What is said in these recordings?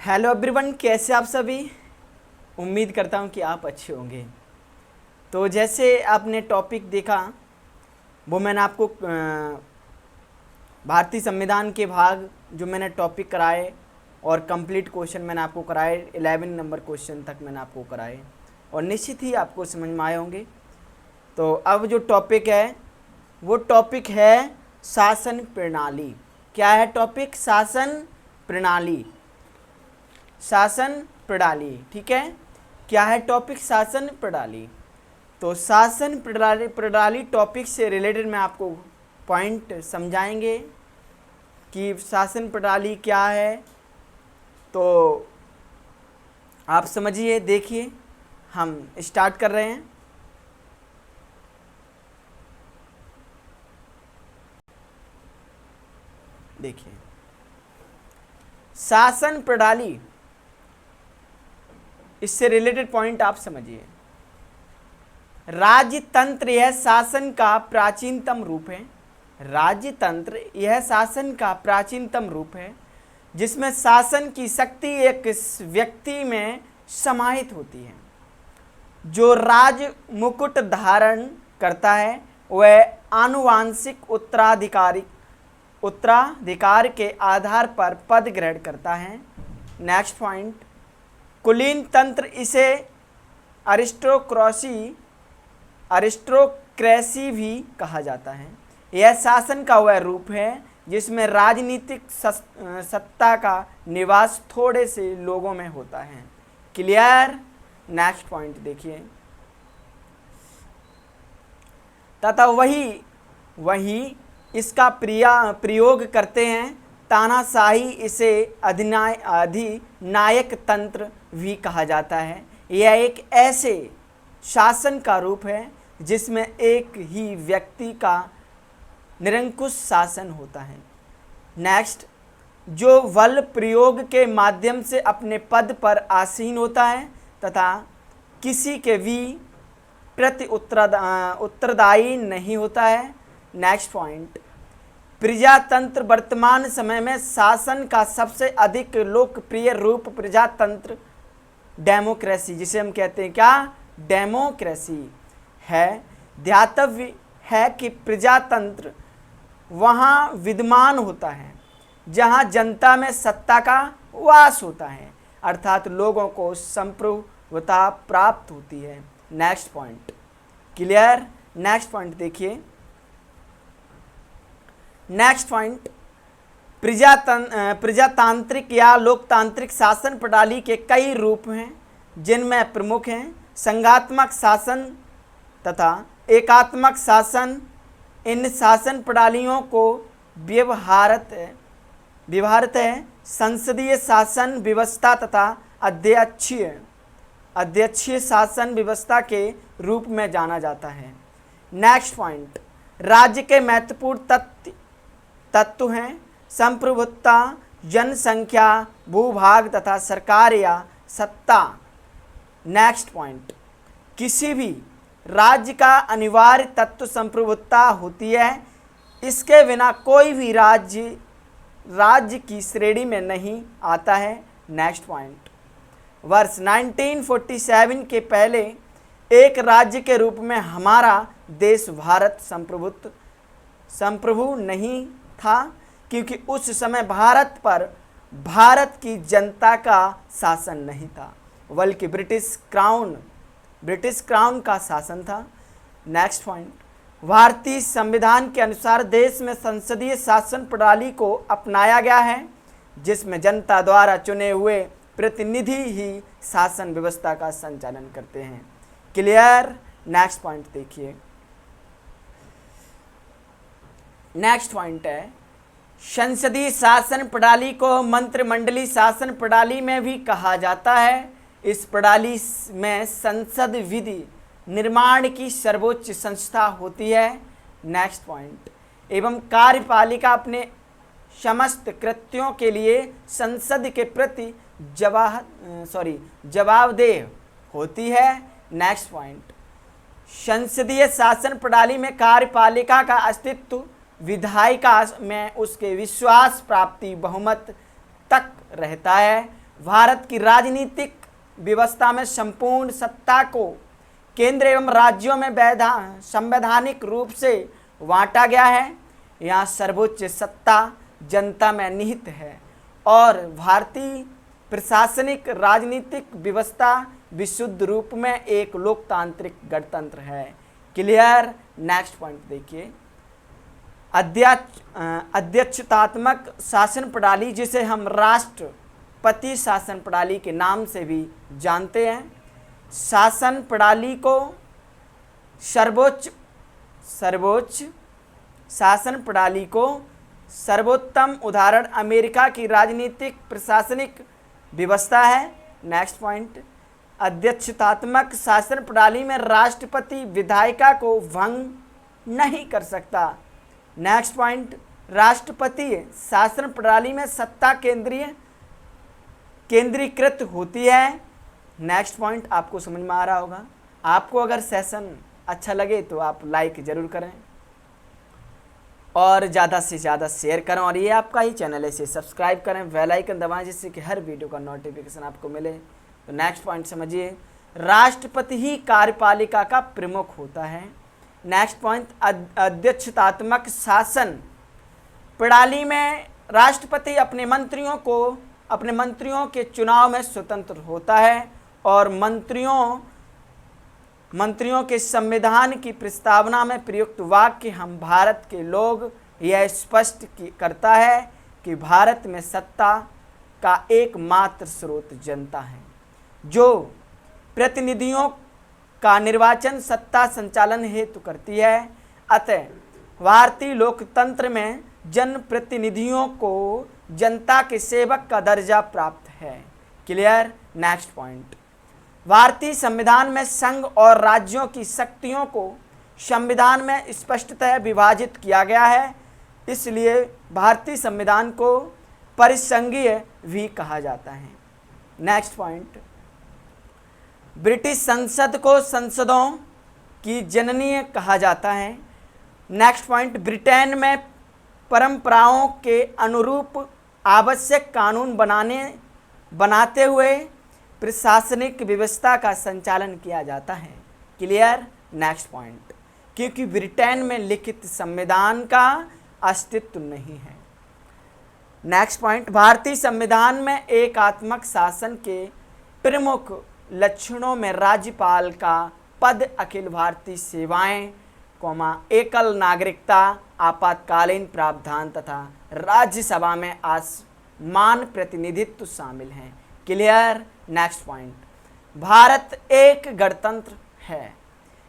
Hello everyone, कैसे आप सभी। उम्मीद करता हूँ कि आप अच्छे होंगे। तो जैसे आपने टॉपिक देखा वो मैंने आपको भारतीय संविधान के भाग जो मैंने टॉपिक कराए और कंप्लीट क्वेश्चन मैंने आपको कराए 11 नंबर क्वेश्चन तक मैंने आपको कराए और निश्चित ही आपको समझ में आए होंगे। तो अब जो टॉपिक है वो टॉपिक है शासन प्रणाली। क्या है टॉपिक? शासन प्रणाली। शासन प्रणाली, ठीक है। क्या है टॉपिक? शासन प्रणाली। तो शासन प्रणाली टॉपिक से रिलेटेड मैं आपको पॉइंट समझाएंगे कि शासन प्रणाली क्या है। तो आप समझिए, देखिए, हम स्टार्ट कर रहे हैं। देखिए, शासन प्रणाली, इससे रिलेटेड पॉइंट आप समझिए। राज्यतंत्र यह शासन का प्राचीनतम रूप है। राज्यतंत्र यह शासन का प्राचीनतम रूप है जिसमें शासन की शक्ति एक व्यक्ति में समाहित होती है। जो राज मुकुट धारण करता है वह आनुवांशिक उत्तराधिकार के आधार पर पद ग्रहण करता है। नेक्स्ट पॉइंट, कुलीन तंत्र, इसे अरिस्टोक्रेसी भी कहा जाता है। यह शासन का वह रूप है जिसमें राजनीतिक सत्ता का निवास थोड़े से लोगों में होता है। क्लियर? नेक्स्ट पॉइंट देखिए, तथा वही इसका प्रयोग करते हैं। तानाशाही, इसे अधिनायक तंत्र भी कहा जाता है। यह एक ऐसे शासन का रूप है जिसमें एक ही व्यक्ति का निरंकुश शासन होता है। नेक्स्ट, जो बल प्रयोग के माध्यम से अपने पद पर आसीन होता है तथा किसी के भी प्रति उत्तरदायी नहीं होता है। नेक्स्ट पॉइंट, प्रजातंत्र, वर्तमान समय में शासन का सबसे अधिक लोकप्रिय रूप प्रजातंत्र डेमोक्रेसी, जिसे हम कहते हैं क्या? डेमोक्रेसी है। ध्यातव्य है कि प्रजातंत्र वहाँ विद्यमान होता है जहाँ जनता में सत्ता का वास होता है, अर्थात लोगों को संप्रभुता प्राप्त होती है। Next point, clear? Next point देखिए। नेक्स्ट पॉइंट, प्रजातांत्रिक या लोकतांत्रिक शासन प्रणाली के कई रूप हैं जिनमें प्रमुख हैं संघात्मक शासन तथा एकात्मक शासन। इन शासन प्रणालियों को व्यवहारत है संसदीय शासन व्यवस्था तथा अध्यक्षीय शासन व्यवस्था के रूप में जाना जाता है। नेक्स्ट पॉइंट, राज्य के महत्वपूर्ण तत्व हैं संप्रभुता, जनसंख्या, भूभाग तथा सरकार या सत्ता। नेक्स्ट पॉइंट, किसी भी राज्य का अनिवार्य तत्व संप्रभुता होती है। इसके बिना कोई भी राज्य की श्रेणी में नहीं आता है। नेक्स्ट पॉइंट, वर्ष 1947 के पहले एक राज्य के रूप में हमारा देश भारत संप्रभु नहीं था, क्योंकि उस समय भारत पर भारत की जनता का शासन नहीं था, बल्कि ब्रिटिश क्राउन का शासन था। नेक्स्ट पॉइंट, भारतीय संविधान के अनुसार देश में संसदीय शासन प्रणाली को अपनाया गया है जिसमें जनता द्वारा चुने हुए प्रतिनिधि ही शासन व्यवस्था का संचालन करते हैं। क्लियर? नेक्स्ट पॉइंट देखिए। नेक्स्ट पॉइंट है संसदीय शासन प्रणाली को मंत्रिमंडलीय शासन प्रणाली में भी कहा जाता है। इस प्रणाली में संसद विधि निर्माण की सर्वोच्च संस्था होती है। नेक्स्ट पॉइंट, एवं कार्यपालिका अपने समस्त कृत्यों के लिए संसद के प्रति जवाबदेह होती है। नेक्स्ट पॉइंट, संसदीय शासन प्रणाली में कार्यपालिका का अस्तित्व विधायिका में उसके विश्वास प्राप्ति बहुमत तक रहता है। भारत की राजनीतिक व्यवस्था में संपूर्ण सत्ता को केंद्र एवं राज्यों में संवैधानिक रूप से बांटा गया है। यहाँ सर्वोच्च सत्ता जनता में निहित है और भारतीय प्रशासनिक राजनीतिक व्यवस्था विशुद्ध रूप में एक लोकतांत्रिक गणतंत्र है। क्लियर। नेक्स्ट पॉइंट देखिए, अध्यक्षतात्मक शासन प्रणाली, जिसे हम राष्ट्रपति शासन प्रणाली के नाम से भी जानते हैं। शासन प्रणाली को सर्वोच्च शासन प्रणाली को सर्वोत्तम उदाहरण अमेरिका की राजनीतिक प्रशासनिक व्यवस्था है। नेक्स्ट पॉइंट, अध्यक्षतात्मक शासन प्रणाली में राष्ट्रपति विधायिका को भंग नहीं कर सकता। नेक्स्ट पॉइंट, राष्ट्रपति शासन प्रणाली में सत्ता केंद्रीकृत होती है। नेक्स्ट पॉइंट आपको समझ में आ रहा होगा। आपको अगर सेशन अच्छा लगे तो आप लाइक ज़रूर करें और ज़्यादा से ज़्यादा शेयर करें, और ये आपका ही चैनल है, इसे सब्सक्राइब करें, बेल आइकन दबाएं जिससे कि हर वीडियो का नोटिफिकेशन आपको मिले। तो नेक्स्ट पॉइंट समझिए, राष्ट्रपति ही कार्यपालिका का प्रमुख होता है। नेक्स्ट पॉइंट, अध्यक्षतात्मक शासन प्रणाली में राष्ट्रपति अपने मंत्रियों के चुनाव में स्वतंत्र होता है और मंत्रियों के संविधान की प्रस्तावना में प्रयुक्त वाक्य हम भारत के लोग यह स्पष्ट करता है कि भारत में सत्ता का एकमात्र स्रोत जनता है, जो प्रतिनिधियों का निर्वाचन सत्ता संचालन हेतु करती है। अतः भारतीय लोकतंत्र में जनप्रतिनिधियों को जनता के सेवक का दर्जा प्राप्त है। क्लियर। नेक्स्ट पॉइंट, भारतीय संविधान में संघ और राज्यों की शक्तियों को संविधान में स्पष्टतः विभाजित किया गया है, इसलिए भारतीय संविधान को परिसंघीय भी कहा जाता है। नेक्स्ट पॉइंट, ब्रिटिश संसद को संसदों की जननी कहा जाता है। नेक्स्ट पॉइंट, ब्रिटेन में परंपराओं के अनुरूप आवश्यक कानून बनाते हुए प्रशासनिक व्यवस्था का संचालन किया जाता है। क्लियर। नेक्स्ट पॉइंट, क्योंकि ब्रिटेन में लिखित संविधान का अस्तित्व नहीं है। नेक्स्ट पॉइंट, भारतीय संविधान में एकात्मक शासन के प्रमुख लक्षणों में राज्यपाल का पद, अखिल भारतीय सेवाएं, एकल नागरिकता, आपातकालीन प्रावधान तथा राज्यसभा में असमान प्रतिनिधित्व शामिल हैं। क्लियर। नेक्स्ट पॉइंट, भारत एक गणतंत्र है।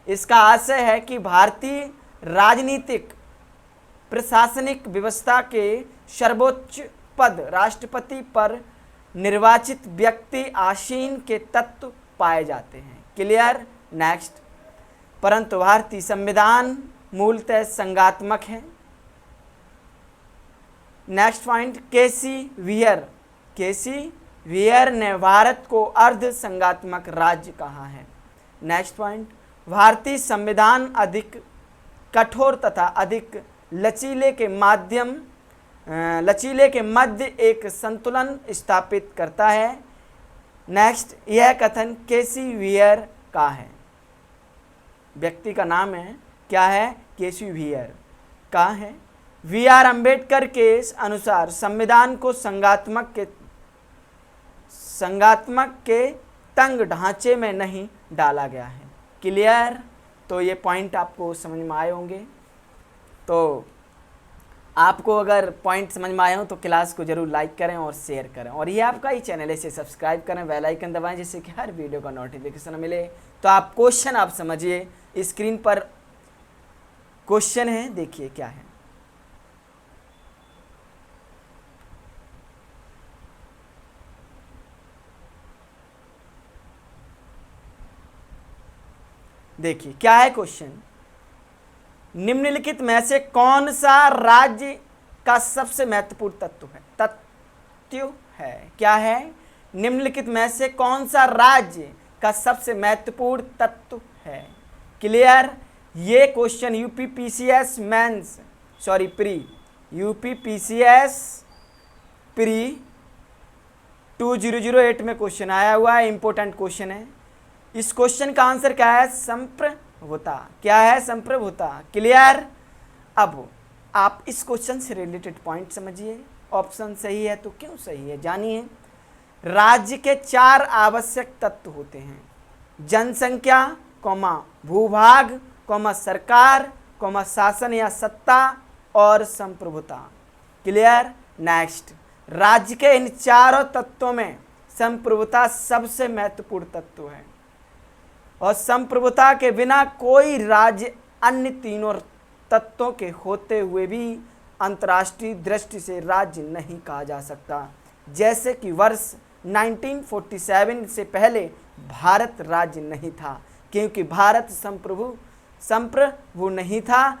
इसका आशय है कि भारतीय राजनीतिक प्रशासनिक व्यवस्था के सर्वोच्च पद राष्ट्रपति पर निर्वाचित व्यक्ति आसीन के तत्व पाए जाते हैं। क्लियर। नेक्स्ट, परंतु भारतीय संविधान मूलतः संघात्मक है। नेक्स्ट पॉइंट, केसी वियर ने भारत को अर्ध संघात्मक राज्य कहा है। नेक्स्ट पॉइंट, भारतीय संविधान अधिक कठोर तथा अधिक लचीले के मध्य एक संतुलन स्थापित करता है। नेक्स्ट, यह कथन केसी वियर का है, व्यक्ति का नाम है, क्या है, केसी वियर का है। वी आर अम्बेडकर के अनुसार संविधान को संघात्मक के तंग ढांचे में नहीं डाला गया है। क्लियर। तो ये पॉइंट आपको समझ में आए होंगे। तो आपको अगर पॉइंट समझ में आए हो तो क्लास को जरूर लाइक करें और शेयर करें, और ये आपका ही चैनल है, इसे सब्सक्राइब करें, बेल आइकन दबाएं जिससे कि हर वीडियो का नोटिफिकेशन मिले। तो आप क्वेश्चन आप समझिए, स्क्रीन पर क्वेश्चन है, देखिए क्या है। देखिए क्या है क्वेश्चन, निम्नलिखित में से कौन सा राज्य का सबसे महत्वपूर्ण तत्व है, क्या है, निम्नलिखित में से कौन सा राज्य का सबसे महत्वपूर्ण तत्व है। क्लियर। ये क्वेश्चन यूपीपीसीएस मेंस प्री 2008 में क्वेश्चन आया हुआ है, इंपॉर्टेंट क्वेश्चन है। इस क्वेश्चन का आंसर क्या है? संप्रभुता। क्या है? संप्रभुता। क्लियर। अब आप इस क्वेश्चन से रिलेटेड पॉइंट समझिए। ऑप्शन सही है तो क्यों सही है जानिए। राज्य के 4 आवश्यक तत्व होते हैं: जनसंख्या, भूभाग, सरकार, शासन या सत्ता और संप्रभुता। क्लियर। नेक्स्ट, राज्य के इन चारों तत्वों में संप्रभुता सबसे महत्वपूर्ण तत्व है और संप्रभुता के बिना कोई राज्य अन्य तीनों तत्वों के होते हुए भी अंतर्राष्ट्रीय दृष्टि से राज्य नहीं कहा जा सकता। जैसे कि वर्ष 1947 से पहले भारत राज्य नहीं था, क्योंकि भारत संप्रभु नहीं था,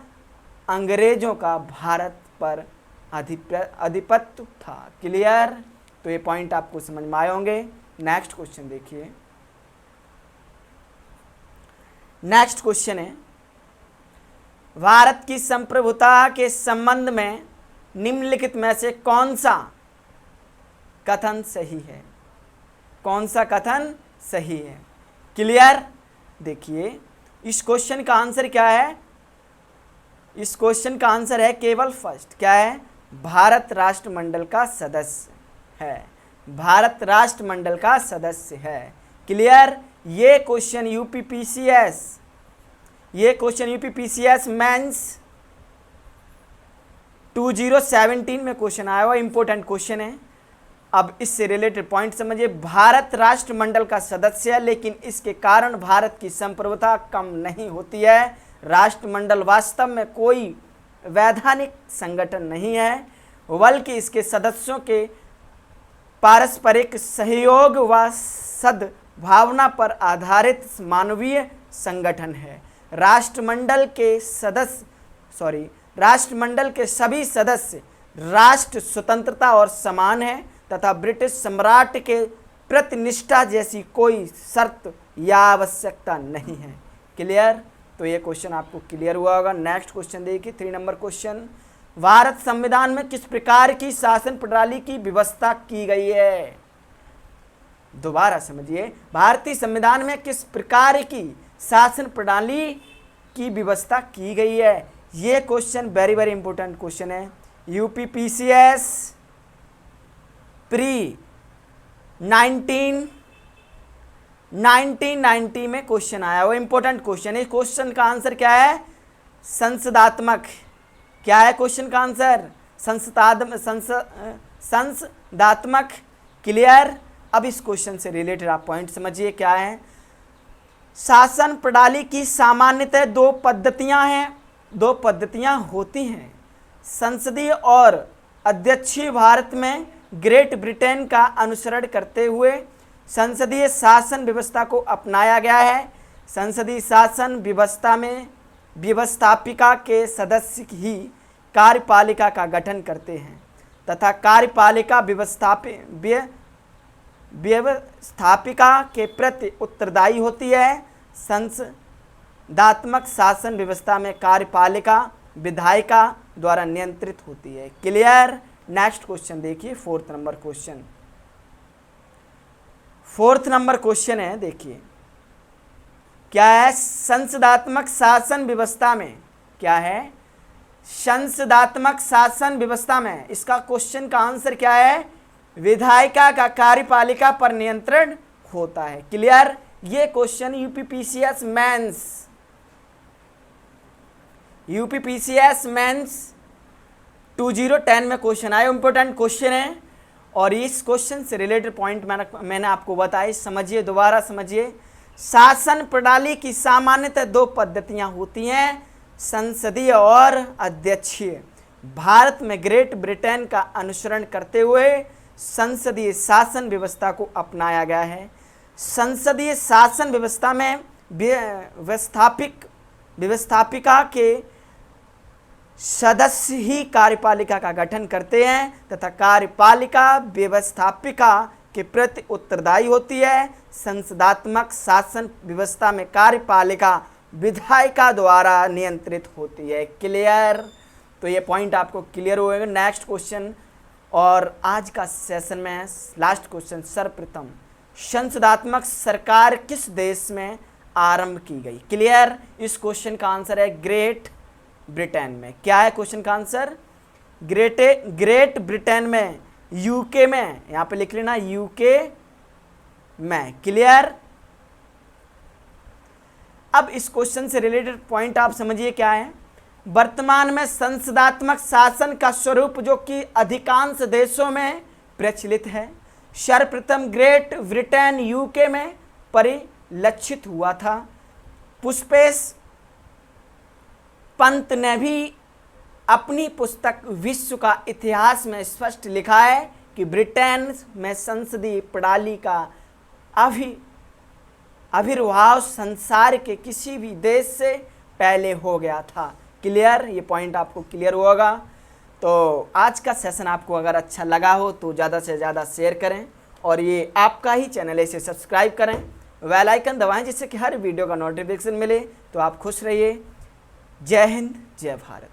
अंग्रेजों का भारत पर आधिपत्य था। क्लियर। तो ये पॉइंट आपको समझ में आए होंगे। नेक्स्ट क्वेश्चन देखिए। नेक्स्ट क्वेश्चन है, भारत की संप्रभुता के संबंध में निम्नलिखित में से कौन सा कथन सही है? कौन सा कथन सही है? क्लियर। देखिए, इस क्वेश्चन का आंसर क्या है? इस क्वेश्चन का आंसर है केवल फर्स्ट। क्या है? भारत राष्ट्रमंडल का सदस्य है। भारत राष्ट्रमंडल का सदस्य है। क्लियर। ये क्वेश्चन यूपीपीसीएस मेंस 2017 में क्वेश्चन आया हुआ, इंपॉर्टेंट क्वेश्चन है। अब इससे रिलेटेड पॉइंट समझिए। भारत राष्ट्रमंडल का सदस्य है, लेकिन इसके कारण भारत की संप्रभुता कम नहीं होती है। राष्ट्रमंडल वास्तव में कोई वैधानिक संगठन नहीं है, बल्कि इसके सदस्यों के पारस्परिक सहयोग व सद्भावना पर आधारित मानवीय संगठन है। राष्ट्रमंडल के सभी सदस्य राष्ट्र स्वतंत्रता और समान है तथा ब्रिटिश सम्राट के प्रति निष्ठा जैसी कोई शर्त या आवश्यकता नहीं है। क्लियर। तो ये क्वेश्चन आपको क्लियर हुआ होगा। नेक्स्ट क्वेश्चन देखिए, 3 नंबर क्वेश्चन, भारत संविधान में किस प्रकार की शासन प्रणाली की व्यवस्था की गई है? दोबारा समझिए, भारतीय संविधान में किस प्रकार की शासन प्रणाली की व्यवस्था की गई है? ये question very very important question है। यूपीपीसीएस प्री 1990 में क्वेश्चन आया, वो इंपॉर्टेंट क्वेश्चन है। इस क्वेश्चन का आंसर क्या है? संसदात्मक। क्या है क्वेश्चन का आंसर? संसदात्मक। क्लियर। अब इस क्वेश्चन से रिलेटेड आप पॉइंट समझिए क्या है। शासन प्रणाली की सामान्यतः 2 पद्धतियां हैं, 2 पद्धतियां होती हैं। संसदीय और अध्यक्षीय। भारत में ग्रेट ब्रिटेन का अनुसरण करते हुए संसदीय शासन व्यवस्था को अपनाया गया है। संसदीय शासन व्यवस्था में व्यवस्थापिका के सदस्य ही कार्यपालिका का गठन करते हैं तथा कार्यपालिका व्यवस्थापिका के प्रति उत्तरदायी होती है। संसदात्मक शासन व्यवस्था में कार्यपालिका विधायिका द्वारा नियंत्रित होती है। क्लियर। नेक्स्ट क्वेश्चन देखिए, 4th number question. 4th number question है, देखिए क्या है? संसदात्मक शासन व्यवस्था में क्या है? संसदात्मक शासन व्यवस्था में इसका क्वेश्चन का आंसर क्या है? विधायिका का कार्यपालिका पर नियंत्रण होता है। क्लियर। ये क्वेश्चन यूपीपीसीएस मेंस 2010 में क्वेश्चन आया, इंपॉर्टेंट क्वेश्चन है। और इस क्वेश्चन से रिलेटेड पॉइंट मैंने आपको बताई, समझिए, दोबारा समझिए। शासन प्रणाली की सामान्यतः 2 पद्धतियां होती हैं, संसदीय और अध्यक्षीय। भारत में ग्रेट ब्रिटेन का अनुसरण करते हुए संसदीय शासन व्यवस्था को अपनाया गया है। संसदीय शासन व्यवस्था में व्यवस्थापिका के सदस्य ही कार्यपालिका का गठन करते हैं तथा कार्यपालिका व्यवस्थापिका के प्रति उत्तरदायी होती है। संसदात्मक शासन व्यवस्था में कार्यपालिका विधायिका द्वारा नियंत्रित होती है। क्लियर। तो ये पॉइंट आपको क्लियर होगा। नेक्स्ट क्वेश्चन और आज का सेशन में लास्ट क्वेश्चन, सर्वप्रथम संसदात्मक सरकार किस देश में आरंभ की गई? क्लियर? इस क्वेश्चन का आंसर है ग्रेट ब्रिटेन में। क्या है क्वेश्चन का आंसर? ग्रेट ब्रिटेन में, यूके में, यहां पे लिख लेना यूके में। क्लियर? अब इस क्वेश्चन से रिलेटेड पॉइंट आप समझिए क्या है। वर्तमान में संसदात्मक शासन का स्वरूप जो कि अधिकांश देशों में प्रचलित है, सर्वप्रथम ग्रेट ब्रिटेन यूके में परिलक्षित हुआ था। पुष्पेश पंत ने भी अपनी पुस्तक विश्व का इतिहास में स्पष्ट लिखा है कि ब्रिटेन में संसदीय प्रणाली का आविर्भाव संसार के किसी भी देश से पहले हो गया था। क्लियर? ये पॉइंट आपको क्लियर होगा। तो आज का सेशन आपको अगर अच्छा लगा हो तो ज़्यादा से ज़्यादा शेयर करें और ये आपका ही चैनल है, इसे सब्सक्राइब करें, बेल आइकन दबाएं जिससे कि हर वीडियो का नोटिफिकेशन मिले। तो आप खुश रहिए। जय हिंद, जय भारत।